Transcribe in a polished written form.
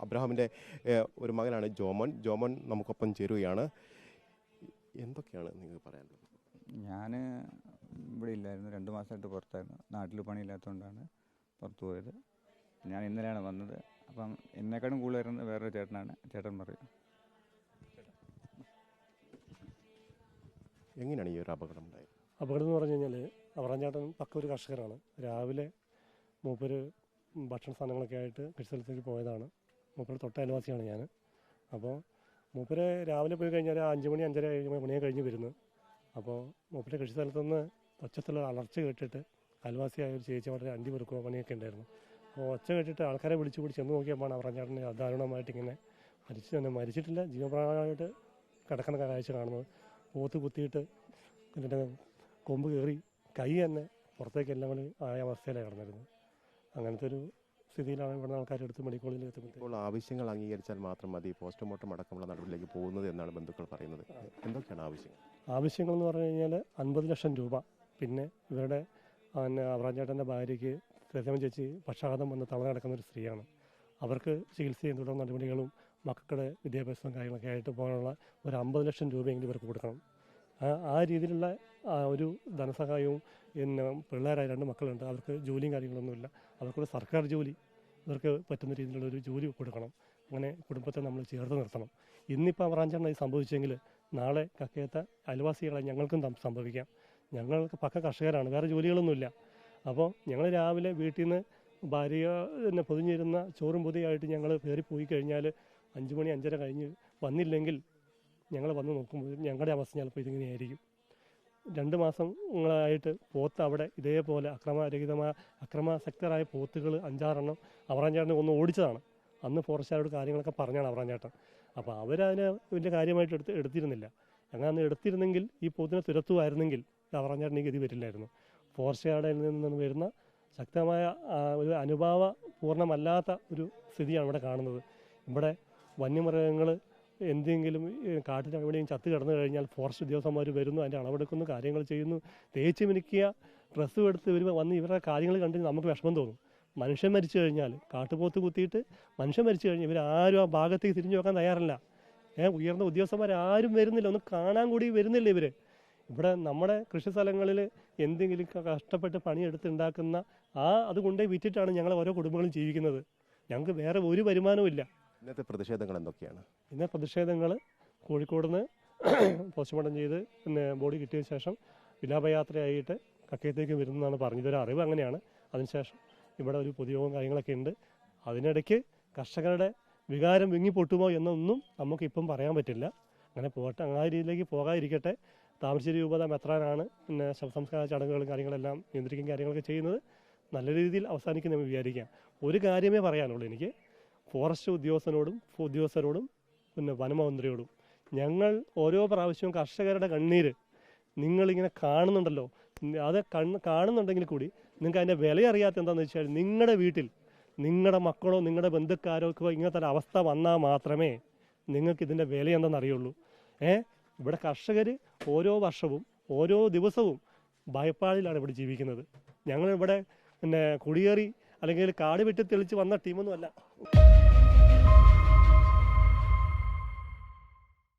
അബ്രഹാമിൻ്റെ ഒരു മകനാണ് ജോമോൻ. ജോമോൻ നമുക്കൊപ്പം ചേരുകയാണ്. എന്തൊക്കെയാണ് നിങ്ങൾക്ക് പറയാനുള്ളത്? ഞാൻ ഇവിടെ ഇല്ലായിരുന്നു, 2 മാസമായിട്ട് പുറത്തായിരുന്നു. നാട്ടിൽ പണിയില്ലാത്തതുകൊണ്ടാണ് പുറത്തു പോയത്. ഞാൻ ഇന്നലെയാണ് വന്നത്. അപ്പം എന്നെക്കാളും കൂടുതൽ വരുന്നത് വേറൊരു ചേട്ടനാണ്. ചേട്ടൻ പറയും എങ്ങനെയാണ് ഈ ഒരു അപകടം ഉണ്ടായത്? അപകടം എന്ന് പറഞ്ഞു കഴിഞ്ഞാൽ അബ്രഹാം ചേട്ടൻ പക്ക ഒരു കർഷകരാണ്. രാവിലെ മൂപ്പര് ഭക്ഷണ സാധനങ്ങളൊക്കെ ആയിട്ട് കൃഷി സ്ഥലത്തേക്ക് പോയതാണ്. മൂപ്പര് തൊട്ട അയൽവാസിയാണ് ഞാൻ. അപ്പോൾ മൂപ്പര് രാവിലെ പോയി കഴിഞ്ഞാൽ 5 മണി 5:30 മണിയെ കഴിഞ്ഞ് വരുന്നു. അപ്പോൾ മൂപ്പര് കൃഷി സ്ഥലത്തുനിന്ന് ഒച്ചത്തുള്ള അലർച്ച കേട്ടിട്ട് അയൽവാസിയായ ഒരു ചേച്ചി വളരെ അണ്ടി പെറുക്കുക പണിയൊക്കെ ഉണ്ടായിരുന്നു. അപ്പോൾ ഒച്ച കേട്ടിട്ട് ആൾക്കാരെ വിളിച്ചു കൂടി ചെന്ന് നോക്കിയപ്പോൾ അബ്രഹാം ചേട്ടനെ അദാരുണമായിട്ട് ഇങ്ങനെ മരിച്ചിട്ടില്ല, ജീവപ്രാണമായിട്ട് കിടക്കുന്ന കാഴ്ച കാണുന്നത്. പോത്ത് കുത്തിയിട്ട് എന്നിട്ട് കൊമ്പ് കയറി കൈ തന്നെ പുറത്തേക്ക് എല്ലാം കൂടി ആയ അവസ്ഥയിലാണ് കിടന്നിരുന്നത്. അങ്ങനത്തെ ഒരു സ്ഥിതിയിലാണ് ഇവിടുന്ന് ആൾക്കാരെടുത്ത് മെഡിക്കൽ കോളേജിൽ എത്തുന്നത്. ഇപ്പോൾ ആവശ്യങ്ങൾ അംഗീകരിച്ചാൽ മാത്രം മതി പോസ്റ്റ്മോർട്ടം അടക്കമുള്ള നടപടിയിലേക്ക് പോകുന്നത് എന്നാണ് ബന്ധുക്കൾ പറയുന്നത്. എന്തൊക്കെയാണ് ആവശ്യങ്ങൾ? ആവശ്യങ്ങൾ എന്ന് പറഞ്ഞു കഴിഞ്ഞാൽ 50 ലക്ഷം രൂപ. പിന്നെ ഇവരുടെ അബ്രഹാം ചേട്ടൻ്റെ ഭാര്യയ്ക്ക് രഥമ ചേച്ചി പക്ഷാഘാതം വന്ന് തളർന്ന് കിടക്കുന്ന ഒരു സ്ത്രീയാണ്. അവർക്ക് ചികിത്സയും തുടർ നടപടികളും മക്കളുടെ വിദ്യാഭ്യാസവും കാര്യങ്ങളൊക്കെ ആയിട്ട് പോകാനുള്ള ഒരു 50 ലക്ഷം രൂപയെങ്കിലും ഇവർക്ക് കൊടുക്കണം. ആ രീതിയിലുള്ള ഒരു ധനസഹായവും. പിന്നെ പിള്ളേരായ 2 മക്കളുണ്ട്, അവർക്ക് ജോലിയും കാര്യങ്ങളൊന്നുമില്ല. അവർക്കൊരു സർക്കാർ ജോലി ഇവർക്ക് പറ്റുന്ന രീതിയിലുള്ള ഒരു ജോലി കൊടുക്കണം. അങ്ങനെ കുടുംബത്തെ നമ്മൾ ചേർത്ത് നിർത്തണം. ഇന്നിപ്പോൾ അബ്രഹാം ചേട്ടനായി സംഭവിച്ചെങ്കിൽ നാളെ കക്കയത്തെ അയൽവാസികളെ ഞങ്ങൾക്കും സംഭവിക്കാം. ഞങ്ങൾക്ക് പക്ക കർഷകരാണ്, വേറെ ജോലികളൊന്നുമില്ല. അപ്പോൾ ഞങ്ങൾ രാവിലെ വീട്ടിൽ നിന്ന് ഭാര്യ തന്നെ പൊതിഞ്ഞിരുന്ന ചോറും പൊതിയായിട്ട് ഞങ്ങൾ കയറി പോയി കഴിഞ്ഞാൽ 5 മണി 5:30 കഴിഞ്ഞ് വന്നില്ലെങ്കിൽ ഞങ്ങൾ വന്ന് നോക്കുമ്പോൾ ഞങ്ങളുടെ അവസ്ഥ ചിലപ്പോൾ ഇതിങ്ങനെയായിരിക്കും. 2 മാസങ്ങളായിട്ട് പോത്ത് അവിടെ ഇതേപോലെ അക്രമാസക്തരായ പോത്തുകൾ 5-6 എണ്ണം അബ്രഹാം ചേട്ടനെ ഒന്ന് ഓടിച്ചതാണ്. അന്ന് ഫോറസ്റ്റുകാരോട് കാര്യങ്ങളൊക്കെ പറഞ്ഞാണ് അബ്രഹാം ചേട്ടൻ. അപ്പോൾ അവരതിനെ വലിയ കാര്യമായിട്ട് എടുത്തിരുന്നില്ല. അങ്ങനെ അന്ന് എടുത്തിരുന്നെങ്കിൽ ഈ പോത്തിനെ തുരത്തുമായിരുന്നെങ്കിൽ അബ്രഹാം ചേട്ടൻ ഈ ഗതി വരില്ലായിരുന്നു. ഫോറസ്റ്റുകാരുടെ നിന്ന് വരുന്ന ശക്തമായ ഒരു അനുഭാവപൂർണ്ണമല്ലാത്ത ഒരു സ്ഥിതിയാണ് ഇവിടെ കാണുന്നത്. ഇവിടെ വന്യമൃഗങ്ങൾ എന്തെങ്കിലും കാട്ടിൽ എവിടെയും ചത്ത് കിടന്നു കഴിഞ്ഞാൽ ഫോറസ്റ്റ് ഉദ്യോഗസ്ഥന്മാർ വരുന്നു, അതിൻ്റെ അളവെടുക്കുന്നു, കാര്യങ്ങൾ ചെയ്യുന്നു. തേച്ച് മിനുക്കിയ ഡ്രസ്സ് എടുത്ത് വന്ന് ഇവരുടെ കാര്യങ്ങൾ കണ്ട് നമുക്ക് വിഷമം തോന്നും. മനുഷ്യൻ മരിച്ചു കഴിഞ്ഞാൽ, കാട്ടുപോത്ത് കുത്തിയിട്ട് മനുഷ്യൻ മരിച്ചു കഴിഞ്ഞാൽ ഇവരാരും ആ ഭാഗത്തേക്ക് തിരിഞ്ഞു നോക്കാൻ തയ്യാറില്ല. ഉയർന്ന ഉദ്യോഗസ്ഥന്മാരാരും വരുന്നില്ല, ഒന്ന് കാണാൻ കൂടി വരുന്നില്ല ഇവർ. ഇവിടെ നമ്മുടെ കൃഷി സ്ഥലങ്ങളിൽ എന്തെങ്കിലും കഷ്ടപ്പെട്ട് പണിയെടുത്തുണ്ടാക്കുന്ന അതുകൊണ്ടേ വിറ്റിട്ടാണ് ഞങ്ങൾ ഓരോ കുടുംബങ്ങളും ജീവിക്കുന്നത്. ഞങ്ങൾക്ക് വേറെ ഒരു വരുമാനവും ഇല്ല. ഇന്നത്തെ പ്രതിഷേധങ്ങൾ എന്തൊക്കെയാണ്? ഇന്നത്തെ പ്രതിഷേധങ്ങൾ കോഴിക്കോട് നിന്ന് പോസ്റ്റ്മോർട്ടം ചെയ്ത് പിന്നെ ബോഡി കിട്ടിയ ശേഷം വിലാപയാത്രയായിട്ട് കക്കയത്തേക്ക് വരുന്നതാണ് പറഞ്ഞത്. ഒരു അറിവ് അങ്ങനെയാണ്. അതിനുശേഷം ഇവിടെ ഒരു പൊതുയോഗം കാര്യങ്ങളൊക്കെ ഉണ്ട്. അതിനിടയ്ക്ക് കർഷകരുടെ വികാരം വിങ്ങിപ്പൊട്ടുമോ എന്നൊന്നും നമുക്കിപ്പം പറയാൻ പറ്റില്ല. അങ്ങനെ പോട്ടെ, ആ രീതിയിലേക്ക് പോകാതിരിക്കട്ടെ. താമരശ്ശേരി രൂപത മെത്രാനാണ് പിന്നെ ശവസംസ്കാര ചടങ്ങുകളും കാര്യങ്ങളെല്ലാം നിയന്ത്രിക്കുകയും കാര്യങ്ങളൊക്കെ ചെയ്യുന്നത്. നല്ല രീതിയിൽ അവസാനിക്കുന്ന വിചാരിക്കാം. ഒരു കാര്യമേ പറയാനുള്ളൂ എനിക്ക്, ഫോറസ്റ്റ് ഉദ്യോഗസ്ഥരോടും പിന്നെ വനമന്ത്രിയോടും. ഞങ്ങൾ ഓരോ പ്രാവശ്യവും കർഷകരുടെ കണ്ണീര് നിങ്ങളിങ്ങനെ കാണുന്നുണ്ടല്ലോ, അത് കാണുന്നുണ്ടെങ്കിൽ കൂടി നിങ്ങൾക്ക് അതിൻ്റെ വില അറിയാത്ത എന്താണെന്ന് വെച്ചാൽ, നിങ്ങളുടെ വീട്ടിൽ നിങ്ങളുടെ മക്കളോ നിങ്ങളുടെ ബന്ധുക്കാരോ ഒക്കെ ഇങ്ങനത്തെ ഒരു അവസ്ഥ വന്നാൽ മാത്രമേ നിങ്ങൾക്ക് ഇതിൻ്റെ വില എന്തെന്നറിയുള്ളൂ. ഇവിടെ കർഷകർ ഓരോ വർഷവും ഓരോ ദിവസവും ഭയപ്പാടിലാണ് ഇവിടെ ജീവിക്കുന്നത്. ഞങ്ങളിവിടെ പിന്നെ കുടിയേറി അല്ലെങ്കിൽ കാട് വെട്ടി തെളിച്ച് വന്ന ടീമൊന്നുമല്ല.